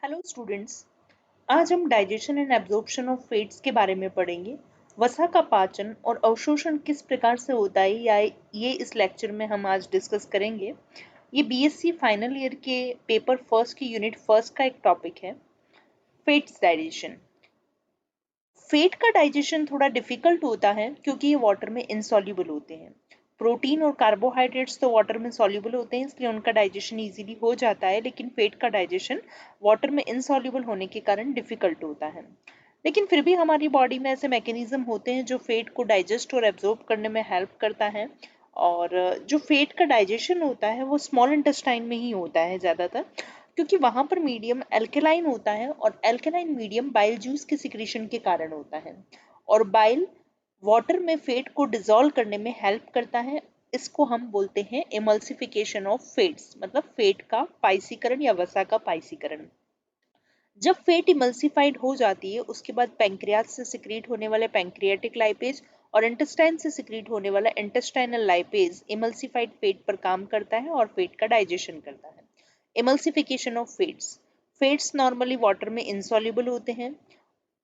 Hello students. आज हम digestion and absorption of fats के बारे में पढ़ेंगे। वसा का पाचन और अवशोषण किस प्रकार से होता है या ये इस लेक्चर में हम आज डिस्कस करेंगे। ये बीएससी फाइनल ईयर के पेपर फर्स्ट की यूनिट फर्स्ट का एक टॉपिक है, फैट्स डाइजेशन। फैट का डाइजेशन थोड़ा डिफिकल्ट होता है क्योंकि ये वाटर में इनसॉल्युबल होते हैं। प्रोटीन और कार्बोहाइड्रेट्स तो वाटर में सॉल्युबल होते हैं, इसलिए उनका डाइजेशन इजीली हो जाता है, लेकिन फैट का डाइजेशन वाटर में इनसॉल्युबल होने के कारण डिफिकल्ट होता है। लेकिन फिर भी हमारी बॉडी में ऐसे मैकेनिज्म होते हैं जो फैट को डाइजेस्ट और एब्जॉर्ब करने में हेल्प करता है। और जो फैट का डाइजेशन होता है वो स्मॉल इंटेस्टाइन में ही होता है ज़्यादातर, क्योंकि वहां पर मीडियम एल्केलाइन होता है और एल्केलाइन मीडियम बाइल जूस के सिक्रीशन के कारण होता है। और बाइल वाटर में फैट को डिसॉल्व करने में हेल्प करता है। इसको हम बोलते हैं इमल्सिफिकेशन ऑफ फैट्स, मतलब फैट का पाइसीकरण या वसा का पाइसीकरण। जब फैट इमल्सिफाइड हो जाती है उसके बाद पैंक्रियाज से सिक्रीट होने वाले पैंक्रियाटिक लाइपेज और इंटेस्टाइन से सिक्रीट होने वाला इंटेस्टाइनल लाइपेज इमल्सिफाइड फैट पर काम करता है और फैट का डाइजेशन करता है। Emulsification of fats. Fats normally water में इनसॉल्युबल होते हैं।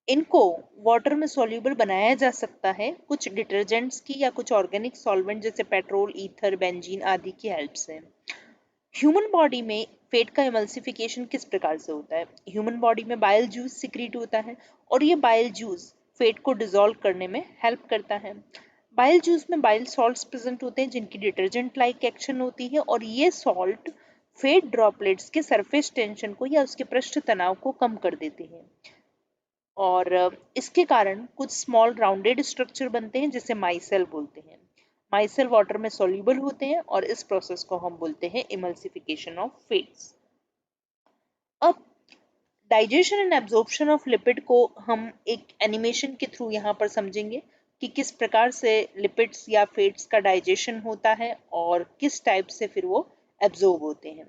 इनको वाटर में सॉल्युबल बनाया जा सकता है कुछ डिटर्जेंट्स की या कुछ ऑर्गेनिक सॉल्वेंट जैसे पेट्रोल, ईथर, बेंजीन आदि की हेल्प से। ह्यूमन बॉडी में फैट का इमल्सिफिकेशन किस प्रकार से होता है। ह्यूमन बॉडी में बाइल जूस सिक्रीट होता है और ये बाइल जूस फैट को डिसॉल्व करने में हेल्प करता है। बाइल जूस में बाइल सॉल्ट्स प्रेजेंट होते हैं जिनकी डिटर्जेंट लाइक एक्शन होती है और ये सॉल्ट फैट ड्रॉपलेट्स के सरफेस टेंशन को या उसके पृष्ठ तनाव को कम कर देते हैं। और इसके कारण कुछ स्मॉल राउंडेड स्ट्रक्चर बनते हैं जिसे माइसेल बोलते हैं। माइसेल वाटर में सॉल्युबल होते हैं और इस प्रोसेस को हम बोलते हैं इमल्सिफिकेशन ऑफ फैट्स। अब digestion and absorption of lipid को हम एक एनिमेशन के थ्रू यहाँ पर समझेंगे कि किस प्रकार से लिपिड्स या फैट्स का डाइजेशन होता है और किस टाइप से फिर वो एब्जॉर्ब होते हैं।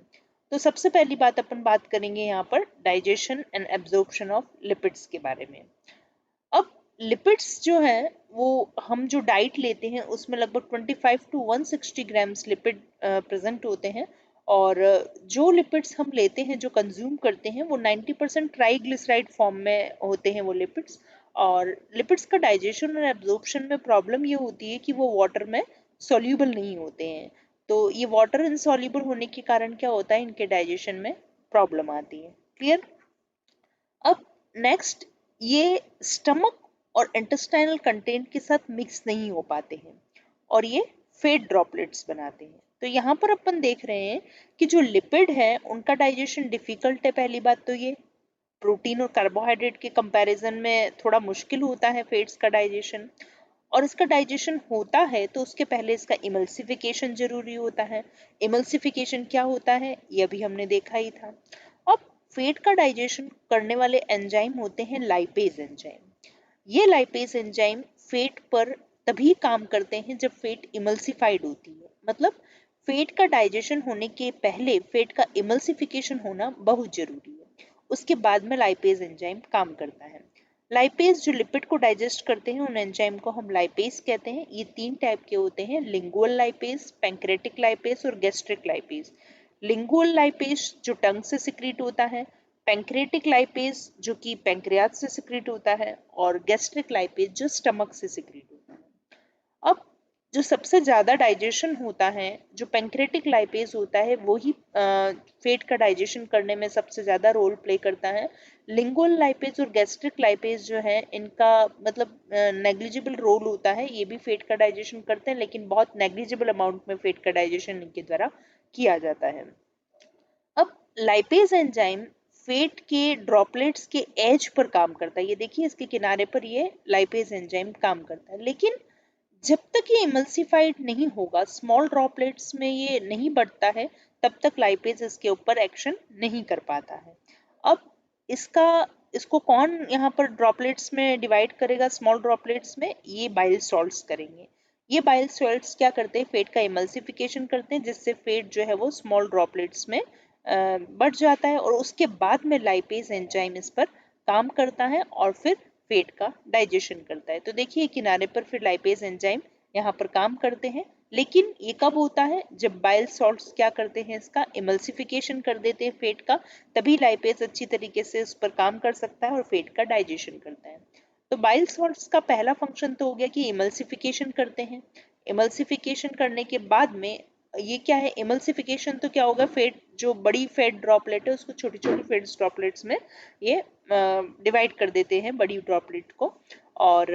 तो सबसे पहली बात अपन बात करेंगे यहाँ पर digestion and absorption of lipids के बारे में। अब लिपिड्स जो है वो हम जो डाइट लेते हैं उसमें लगभग 25 टू 160 ग्राम्स लिपिड प्रेजेंट होते हैं। और जो लिपिड्स हम लेते हैं, जो कंज्यूम करते हैं, वो 90% ट्राइग्लिसराइड फॉर्म में होते हैं वो लिपिड्स। और लिपिड्स का डाइजेशन और एब्जॉर्प्शन में प्रॉब्लम ये होती है कि वो वाटर में सॉल्यूबल नहीं होते हैं। तो ये वाटर इनसॉल्युबल होने के कारण क्या होता है, इनके डाइजेशन में प्रॉब्लम आती है। क्लियर। अब नेक्स्ट, ये स्टमक और इंटेस्टाइनल कंटेंट के साथ मिक्स नहीं हो पाते हैं और ये फैट ड्रॉपलेट्स बनाते हैं। तो यहाँ पर अपन देख रहे हैं कि जो लिपिड है उनका डाइजेशन डिफिकल्ट है। पहली बात तो ये प्रोटीन और कार्बोहाइड्रेट के कंपैरिजन में थोड़ा मुश्किल होता है फैट्स का डाइजेशन। और इसका डाइजेशन होता है तो उसके पहले इसका इमल्सिफिकेशन जरूरी होता है। इमल्सिफिकेशन क्या होता है ये अभी हमने देखा ही था। अब फैट का डाइजेशन करने वाले एंजाइम होते हैं लाइपेज एंजाइम। ये लाइपेज एंजाइम फैट पर तभी काम करते हैं जब फैट इमल्सिफाइड होती है, मतलब फैट का डाइजेशन होने के पहले फैट का इमल्सिफिकेशन होना बहुत जरूरी है। उसके बाद में लाइपेज एंजाइम काम करता है। लाइपेज जो लिपिड को डाइजेस्ट करते हैं उन एंजाइम को हम लाइपेज कहते हैं। ये 3 टाइप के होते हैं, लिंगुअल लाइपेज, पैंक्रेटिक लाइपेज और गैस्ट्रिक लाइपेज। लिंगुअल लाइपेज जो टंग से सिक्रीट होता है, पैंक्रेटिक लाइपेज जो कि पैंक्रियाज से सिक्रीट होता है और गैस्ट्रिक लाइपेज जो स्टमक से सिक्रीट होता है। अब जो सबसे ज्यादा डाइजेशन होता है, जो पैंक्रेटिक लाइपेज होता है, वो ही फैट का डाइजेशन करने में सबसे ज्यादा रोल प्ले करता है। लिंगुअल लाइपेज और गैस्ट्रिक लाइपेज जो है इनका मतलब नेग्लिजिबल रोल होता है। ये भी फैट का डाइजेशन करते हैं लेकिन बहुत नेग्लिजिबल अमाउंट में फैट का डाइजेशन इनके द्वारा किया जाता है। अब लाइपेज एंजाइम फैट के ड्रॉपलेट्स के एज पर काम करता है। ये देखिए इसके किनारे पर ये लाइपेज एंजाइम काम करता है, लेकिन जब तक ये इमल्सिफाइड नहीं होगा, स्मॉल ड्रॉपलेट्स में ये नहीं बढ़ता है, तब तक लाइपेज इसके ऊपर एक्शन नहीं कर पाता है। अब इसका इसको कौन यहाँ पर ड्रॉपलेट्स में डिवाइड करेगा, स्मॉल ड्रॉपलेट्स में? ये बाइल सॉल्ट्स करेंगे। ये बाइल सॉल्ट्स क्या करते हैं, फैट का इमल्सिफिकेशन करते हैं जिससे फैट जो है वो स्मॉल ड्रॉपलेट्स में बढ़ जाता है और उसके बाद में लाइपेज एंजाइम इस पर काम करता है और फिर फैट का डाइजेशन करता है। तो देखिए किनारे पर फिर लाइपेज एंजाइम यहाँ पर काम करते हैं लेकिन ये कब होता है, जब बाइल सॉल्ट्स क्या करते हैं, इसका इमल्सिफिकेशन कर देते हैं फैट का, तभी लाइपेज अच्छी तरीके से उस पर काम कर सकता है और फैट का डाइजेशन करता है। तो बाइल सॉल्ट्स का पहला फंक्शन तो हो गया कि इमल्सिफिकेशन करते हैं। इमल्सिफिकेशन करने के बाद में ये क्या है, इमल्सिफिकेशन तो क्या होगा, फैट जो बड़ी फैट ड्रॉपलेट है उसको छोटी छोटी फैट ड्रॉपलेट्स में ये डिवाइड कर देते हैं बड़ी ड्रॉपलेट को, और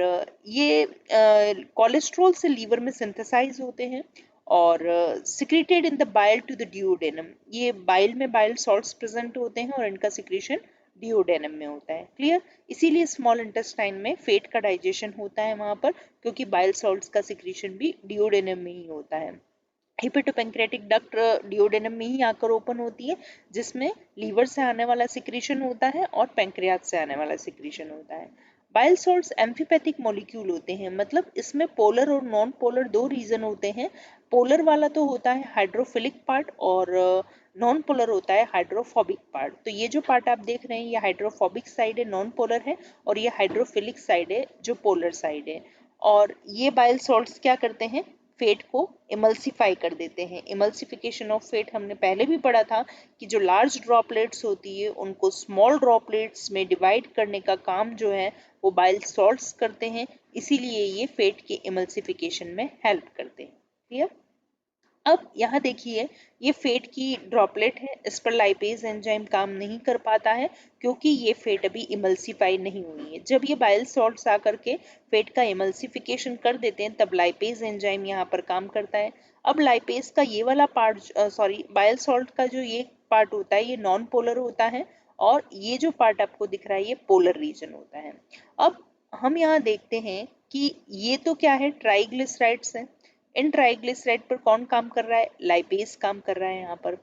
ये कोलेस्ट्रॉल से लीवर में सिंथेसाइज होते हैं और secreted in the bile to the duodenum. ये बाइल में बाइल सॉल्ट्स प्रेजेंट होते हैं और इनका सिक्रेशन डिओडेनम में होता है। क्लियर? इसीलिए स्मॉल इंटेस्टाइन में फैट का डाइजेशन होता है वहां पर, क्योंकि बाइल सॉल्ट्स का सिक्रेशन भी डिओडेनम में ही होता है। हिपेटोपेंक्रेटिक डक्ट डिओडेनम में ही आकर ओपन होती है, जिसमें लीवर से आने वाला सिक्रीशन होता है और पैंक्रियाज से आने वाला सिक्रीशन होता है। बाइल सॉल्ट्स एम्फीपैथिक मॉलिक्यूल होते हैं, मतलब इसमें पोलर और नॉन पोलर दो रीजन होते हैं। पोलर वाला तो होता है हाइड्रोफिलिक पार्ट और नॉन पोलर होता है हाइड्रोफोबिक पार्ट। तो ये जो पार्ट आप देख रहे हैं ये हाइड्रोफोबिक साइड है, नॉन पोलर है, और ये हाइड्रोफिलिक साइड है जो पोलर साइड है। और ये बाइल सॉल्ट्स क्या करते हैं, फेट को इमल्सिफाई कर देते हैं। इमल्सिफिकेशन ऑफ फेट हमने पहले भी पढ़ा था कि जो लार्ज ड्रॉपलेट्स होती है उनको स्मॉल ड्रॉपलेट्स में डिवाइड करने का काम जो है वो बाइल सॉल्ट्स करते हैं, इसीलिए ये फेट के इमल्सिफिकेशन में हेल्प करते हैं। क्लियर? अब यहाँ देखिए, ये फेट की ड्रॉपलेट है, इस पर लाइपेज एंजाइम काम नहीं कर पाता है क्योंकि ये फेट अभी इमल्सिफाई नहीं हुई है। जब ये बाइल सॉल्ट्स आकर के फेट का इमल्सिफिकेशन कर देते हैं तब लाइपेज एंजाइम यहाँ पर काम करता है। अब लाइपेज का ये वाला पार्ट, सॉरी, बाइल सॉल्ट का जो ये पार्ट होता है ये नॉन पोलर होता है और ये जो पार्ट आपको दिख रहा है ये पोलर रीजन होता है। अब हम यहाँ देखते हैं कि ये तो क्या है, ट्राइग्लिसराइड्स है। इन ट्राइग्लिसराइड पर कौन काम कर रहा है, लाइपेज काम कर रहा है यहाँ पर।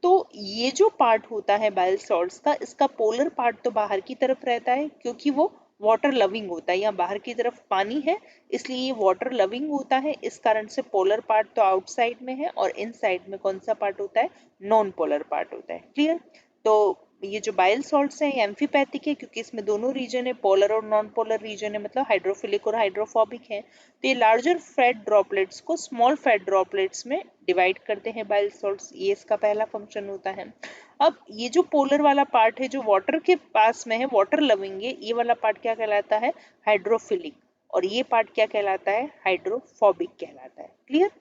तो ये जो पार्ट होता है बाइल सॉल्ट्स का, इसका पोलर पार्ट तो बाहर की तरफ रहता है क्योंकि वो वाटर लविंग होता है, यहाँ बाहर की तरफ पानी है इसलिए ये वाटर लविंग होता है, इस कारण से पोलर पार्ट तो आउटसाइड में है और इनसाइड में कौन सा पार्ट होता है, नॉन पोलर पार्ट होता है। क्लियर? तो ये जो बाइल सॉल्ट्स हैं ये एम्फीपैथिक है क्योंकि इसमें दोनों रीजन है, पोलर और नॉन पोलर रीजन है, मतलब हाइड्रोफिलिक और हाइड्रोफोबिक है। तो ये लार्जर फैट ड्रॉपलेट्स को स्मॉल फैट ड्रॉपलेट्स में डिवाइड करते हैं बाइल सॉल्ट्स, ये इसका पहला फंक्शन होता है। अब ये जो पोलर वाला पार्ट है जो वाटर के पास में है, वाटर लविंग है, ये वाला पार्ट क्या कहलाता है, हाइड्रोफिलिक, और ये पार्ट क्या कहलाता है, हाइड्रोफोबिक कहलाता है। क्लियर?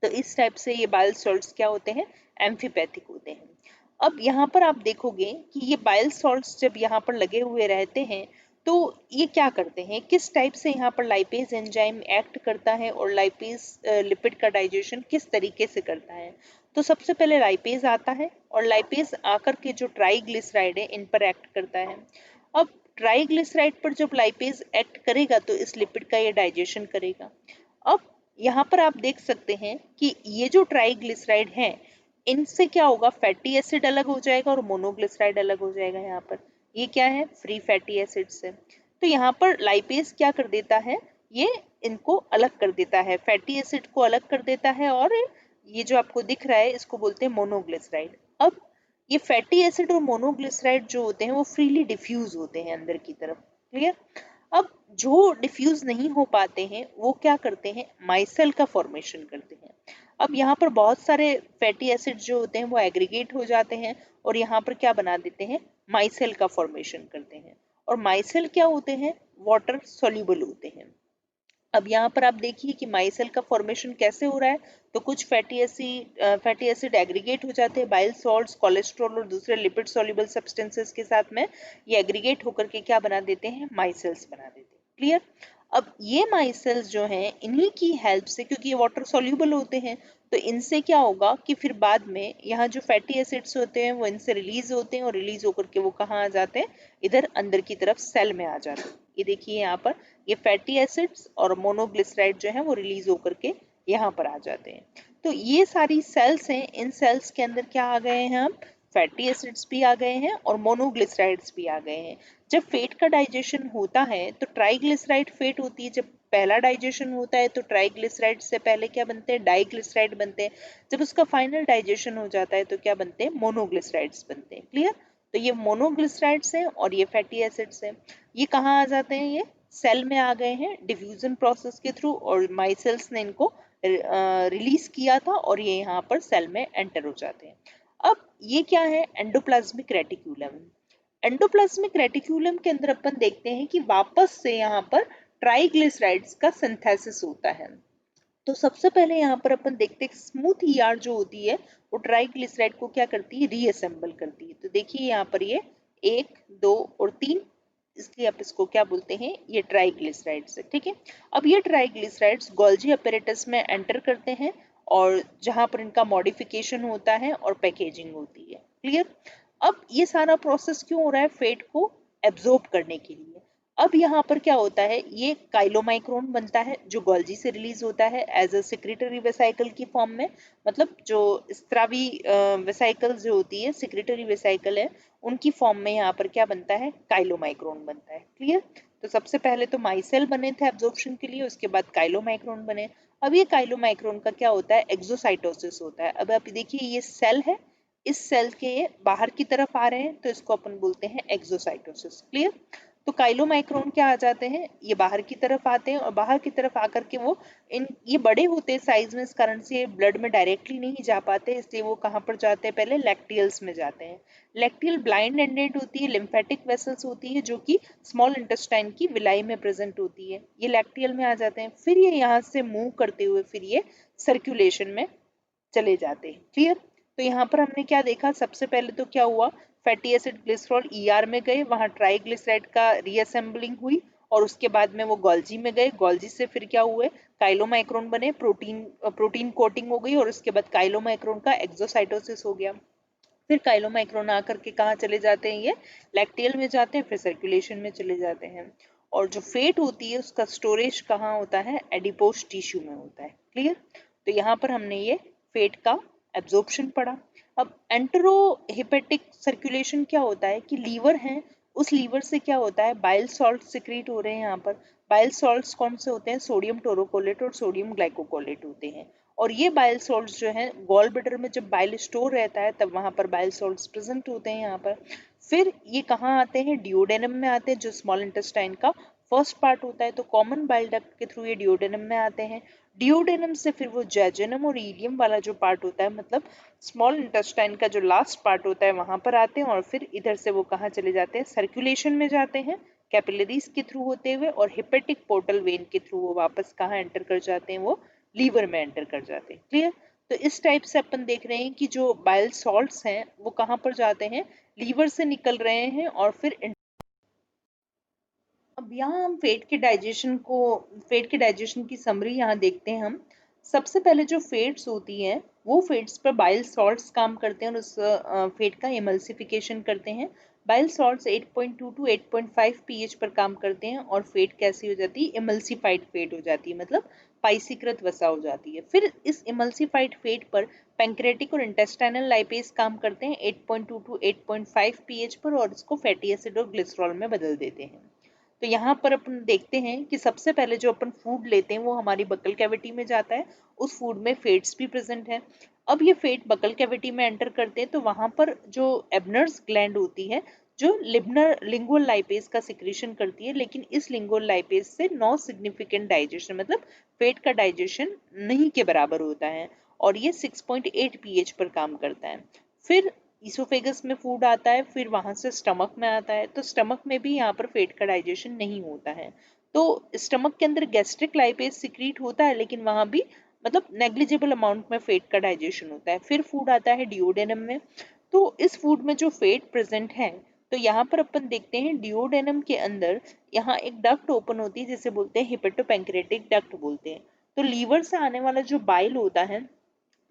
तो इस टाइप से ये बाइल सॉल्ट्स क्या होते हैं, एम्फीपैथिक होते हैं। अब यहाँ पर आप देखोगे कि ये बाइल सॉल्ट्स जब यहाँ पर लगे हुए रहते हैं तो ये क्या करते हैं, किस टाइप से यहाँ पर लाइपेज एंजाइम एक्ट करता है और लाइपेज लिपिड का डाइजेशन किस तरीके से करता है। तो सबसे पहले लाइपेज आता है और लाइपेज आकर के जो ट्राइग्लिसराइड है इन पर एक्ट करता है। अब ट्राइग्लिसराइड पर जब लाइपेज एक्ट करेगा तो इस लिपिड का ये डाइजेशन करेगा। अब यहाँ पर आप देख सकते हैं कि ये जो ट्राइग्लिसराइड है इनसे क्या होगा, फैटी एसिड अलग हो जाएगा और मोनोग्लिसराइड अलग हो जाएगा। यहाँ पर ये क्या है, फ्री फैटी एसिड से। तो यहाँ पर लाइपेज क्या कर देता है, ये इनको अलग कर देता है, फैटी एसिड को अलग कर देता है, और ये जो आपको दिख रहा है इसको बोलते हैं मोनोग्लिसराइड। अब ये फैटी एसिड और मोनोग्लिसराइड जो होते हैं वो फ्रीली डिफ्यूज होते हैं अंदर की तरफ। क्लियर? अब जो डिफ्यूज नहीं हो पाते हैं वो क्या करते हैं, माइसेल का फॉर्मेशन करते हैं। अब यहाँ पर बहुत सारे फैटी एसिड जो होते हैं वो एग्रीगेट हो जाते हैं और यहाँ पर क्या बना देते हैं, माइसेल का फॉर्मेशन करते हैं। और माइसेल क्या होते हैं, वाटर सोल्यूबल होते हैं। अब यहाँ पर आप देखिए कि माइसेल का फॉर्मेशन कैसे हो रहा है, तो कुछ फैटी एसिड एग्रीगेट हो जाते हैं बाइल सॉल्ट्स, कोलेस्ट्रॉल और दूसरे लिपिड सॉल्युबल सब्सटेंसेस के साथ में, ये एग्रीगेट होकर के क्या बना देते हैं, माइसेल्स बना देते हैं। क्लियर? अब ये माइसेल्स जो हैं इन्हीं की हेल्प से, क्योंकि ये वाटर सॉल्युबल होते हैं, तो इनसे क्या होगा कि फिर बाद में यहाँ जो फैटी एसिड्स होते हैं वो इनसे रिलीज होते हैं और रिलीज होकर के वो कहाँ आ जाते हैं, इधर अंदर की तरफ सेल में आ जाते हैं। ये देखिए यहाँ पर ये फैटी एसिड्स और मोनोग्लिसराइड जो है वो रिलीज होकर के यहाँ पर आ जाते हैं। तो ये सारी सेल्स हैं, इन सेल्स के अंदर क्या आ गए हैं, हम फैटी एसिड्स भी आ गए हैं और मोनोग्लिसराइड्स भी आ गए हैं। जब फेट का डाइजेशन होता है तो ट्राइग्लिसराइड फेट होती है, जब पहला डाइजेशन होता है तो ट्राइग्लिसराइड से पहले क्या बनते हैं, डाइग्लिसराइड बनते हैं। जब उसका फाइनल डाइजेशन हो जाता है तो क्या बनते हैं, मोनोग्लिसराइड्स बनते हैं। क्लियर? तो ये मोनोग्लिसराइड्स हैं और ये फैटी एसिड्स हैं। ये कहाँ आ जाते हैं, ये सेल में आ गए हैं डिफ्यूजन प्रोसेस के थ्रू और माइसेल्स ने इनको रिलीज किया था और ये यहाँ पर सेल में एंटर हो जाते हैं। अब ये क्या है, एंडोप्लाज्मिक रेटिक्यूलम। एंडोप्लाज्मिक रेटिक्यूलम के अंदर अपन देखते हैं कि वापस से यहाँ पर ट्राइग्लिसराइड्स का सिंथेसिस होता है। तो सबसे पहले यहाँ पर अपन देखते हैं स्मूथ ईआर जो होती है वो ट्राइग्लिसराइड को क्या करती है, रीअसेंबल करती है। तो देखिए यहाँ पर ये 1, 2 और 3, इसलिए आप इसको क्या बोलते हैं, ये ट्राइग्लिसराइड्स है, ठीक है। अब ये ट्राइग्लिसराइड्स गोल्जी अपैरेटस में एंटर करते हैं और जहां पर इनका मॉडिफिकेशन होता है और पैकेजिंग होती है। क्लियर। अब ये सारा प्रोसेस क्यों हो रहा है, फैट को एब्जॉर्ब करने के लिए। अब यहाँ पर क्या होता है, ये काइलोमाइक्रोन बनता है जो गोल्जी से रिलीज होता है एज अ सेक्रेटरी वेसाइकल की फॉर्म में। मतलब जो स्त्रावी वेसाइकल जो होती है, सेक्रेटरी वेसाइकल है, उनकी फॉर्म में यहाँ पर क्या बनता है, काइलोमाइक्रोन बनता है। क्लियर। तो सबसे पहले तो माइसेल बने थे एब्जॉर्प्शन के लिए, उसके बाद काइलोमाइक्रोन बने। अब ये काइलोमाइक्रोन का क्या होता है, एक्सोसाइटोसिस होता है। अब आप देखिए ये सेल है, इस सेल के बाहर की तरफ आ रहे हैं तो इसको अपन बोलते हैं एक्सोसाइटोसिस। क्लियर। तो काइलोमाइक्रोन क्या आ जाते हैं, ये बाहर की तरफ आते हैं और बाहर की तरफ आकर के वो ये बड़े होते हैं साइज में, इस कारण से ये ब्लड में डायरेक्टली नहीं जा पाते, इसलिए वो कहाँ पर जाते हैं, पहले लैक्टियल्स में जाते हैं। लैक्टियल ब्लाइंड एंडेड होती है, लिम्फेटिक वेसल्स होती है जो कि स्मॉल इंटेस्टाइन की विलाई में प्रेजेंट होती है, ये लैक्टियल में आ जाते हैं। फिर ये यहाँ से मूव करते हुए फिर ये सर्कुलेशन में चले जाते हैं। क्लियर। तो यहाँ पर हमने क्या देखा, सबसे पहले तो क्या हुआ, फैटी एसिड ग्लिसरॉल ईआर में गए, वहां ट्राइग्लिसराइड का रीअसेंबलिंग हुई और उसके बाद में वो गोल्जी में गए, गोल्जी से फिर क्या हुए, काइलोमाइक्रोन बने, प्रोटीन कोटिंग हो गई और उसके बाद काइलोमाइक्रोन का एक्सोसाइटोसिस हो गया। फिर काइलोमाइक्रोन आकर के कहाँ चले जाते हैं, ये लैक्टियल में जाते हैं, फिर सर्कुलेशन में चले जाते हैं। और जो फेट होती है उसका स्टोरेज कहाँ होता है, एडिपोज टिश्यू में होता है। क्लियर। तो यहाँ पर हमने ये फेट का एब्जॉर्प्शन पढ़ा। अब एंटेरो हेपेटिक सर्कुलेशन क्या होता है कि लीवर है, उस लीवर से क्या होता है, बाइल सॉल्ट सिक्रीट हो रहे हैं। यहाँ पर बाइल सॉल्ट्स कौन से होते हैं, सोडियम टोरोकोलेट और सोडियम ग्लाइकोकोलेट होते हैं। और ये बाइल सॉल्ट्स जो है गॉल ब्लैडर में जब बाइल स्टोर रहता है तब वहां पर बाइल सॉल्ट्स प्रेजेंट होते हैं यहाँ पर। फिर ये कहाँ आते हैं, डिओडेनम में आते हैं जो स्मॉल इंटेस्टाइन का फर्स्ट पार्ट होता है। तो कॉमन बाइल डक्ट के थ्रू ये डिओडेनम में आते हैं। डिओडेनम से फिर वो जेजुनम और इलियम वाला जो पार्ट होता है, मतलब स्मॉल इंटेस्टाइन का जो लास्ट पार्ट होता है, वहां पर आते हैं और फिर इधर से वो कहाँ चले जाते हैं, सर्कुलेशन में जाते हैं कैपिलरीज के थ्रू होते हुए, और हिपेटिक पोर्टल वेन के थ्रू वो वापस कहाँ एंटर कर जाते हैं, वो लीवर में एंटर कर जाते हैं। क्लियर। तो इस टाइप से अपन देख रहे हैं कि जो बाइल सॉल्ट्स हैं वो कहाँ पर जाते हैं, लीवर से निकल रहे हैं और फिर अब यहाँ हम फेट के डाइजेशन की समरी यहाँ देखते हैं हम। सबसे पहले जो फेट्स होती हैं वो फेट्स पर बाइल सॉल्ट्स काम करते हैं और उस फेट का इमल्सिफिकेशन करते हैं। बाइल सॉल्ट्स 8.2 टू 8.5 पीएच पर काम करते हैं और फेट कैसी हो जाती है, इमल्सिफाइड फेट हो जाती है, मतलब पाइसीकृत वसा हो जाती है। फिर इस इमल्सिफाइड फेट पर पैंक्रेटिक और इंटेस्टाइनल लाइपेज काम करते हैं 8.2 टू 8.5 पीएच पर और इसको फैटी एसिड और ग्लिसरॉल में बदल देते हैं। तो यहाँ पर अपन देखते हैं कि सबसे पहले जो अपन फूड लेते हैं वो हमारी बकल कैविटी में जाता है, उस फूड में फेट्स भी प्रेजेंट है। अब ये फेट बकल कैविटी में एंटर करते हैं तो वहां पर जो एबनर्स ग्लैंड होती है जो लिब्नर लिंगुअल लाइपेज का सिक्रीशन करती है, लेकिन इस लिंगुअल लाइपेज से नो सिग्निफिकेंट डाइजेशन, मतलब फेट का डाइजेशन नहीं के बराबर होता है और ये 6.8 पीएच पर काम करता है। फिर इसोफेगस में फूड आता है, फिर वहां से स्टमक में आता है, तो स्टमक में भी यहाँ पर फेट का डाइजेशन नहीं होता है। तो स्टमक के अंदर गैस्ट्रिक लाइपेज सिक्रीट होता है लेकिन वहां भी मतलब नेग्लिजिबल अमाउंट में फेट का डाइजेशन होता है। फिर फूड आता है डिओडेनम में, तो इस फूड में जो फेट प्रेजेंट है, तो यहाँ पर अपन देखते हैं डिओडेनम के अंदर यहाँ एक डक्ट ओपन होती है जिसे बोलते हैं हिपेटोपैंक्रेटिक डक्ट बोलते हैं। तो लीवर से आने वाला जो बाइल होता है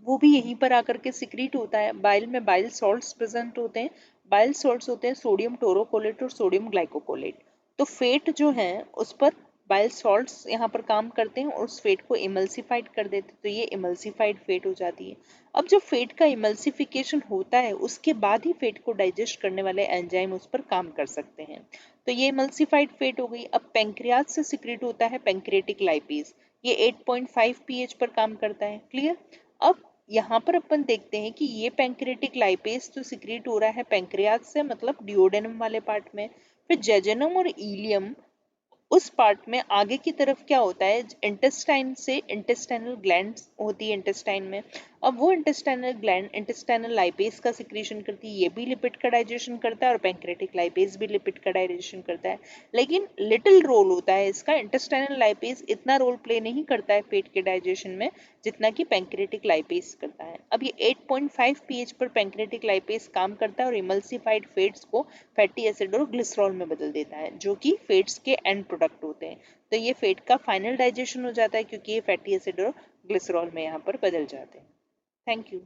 वो भी यहीं पर आकर के सिक्रीट होता है। बाइल में बाइल सॉल्ट्स प्रेजेंट होते हैं, बाइल सॉल्ट्स होते हैं सोडियम टोरोकोलेट और सोडियम ग्लाइकोकोलेट। तो फेट जो है उस पर बाइल सॉल्ट्स यहाँ पर काम करते हैं और उस फेट को इमल्सिफाइड कर देते हैं, तो ये इमल्सिफाइड फेट हो जाती है। अब जो फेट का इमल्सिफिकेशन होता है उसके बाद ही फेट को डाइजेस्ट करने वाले एंजाइम उस पर काम कर सकते हैं। तो ये इमल्सिफाइड फेट हो गई। अब पेंक्रियाज से सिक्रीट होता है पेंक्रेटिक लाइपेज, ये 8.5 पीएच पर काम करता है। क्लियर। अब यहाँ पर अपन देखते हैं कि ये पैंक्रेटिक लाइपेज तो सिक्रीट हो रहा है पैंक्रियाज से, मतलब डिओडेनम वाले पार्ट में। फिर जेजुनम और इलियम उस पार्ट में आगे की तरफ क्या होता है, इंटेस्टाइन से इंटेस्टाइनल ग्लैंड होती है इंटेस्टाइन में। अब वो इंटेस्टाइनल ग्लैंड इंटेस्टाइनल लाइपेज का सिक्रीशन करती है, ये भी लिपिड का डाइजेशन करता है, और पैंक्रेटिक लाइपेज भी लिपिड का डाइजेशन करता है। लेकिन लिटिल रोल होता है इसका, इंटेस्टाइनल लाइपेज इतना रोल प्ले नहीं करता है पेट के डाइजेशन में जितना कि पैंक्रेटिक लाइपेज करता है। अब ये 8.5 pH पर पैंक्रेटिक लाइपेज काम करता है और इमल्सिफाइड फैट्स को फैटी एसिड और ग्लिसरॉल में बदल देता है, जो कि फैट्स के एंड प्रोडक्ट होते हैं। तो ये फैट का फाइनल डाइजेशन हो जाता है क्योंकि ये फैटी एसिड और ग्लिसरॉल में यहाँ पर बदल जाते हैं। Thank you.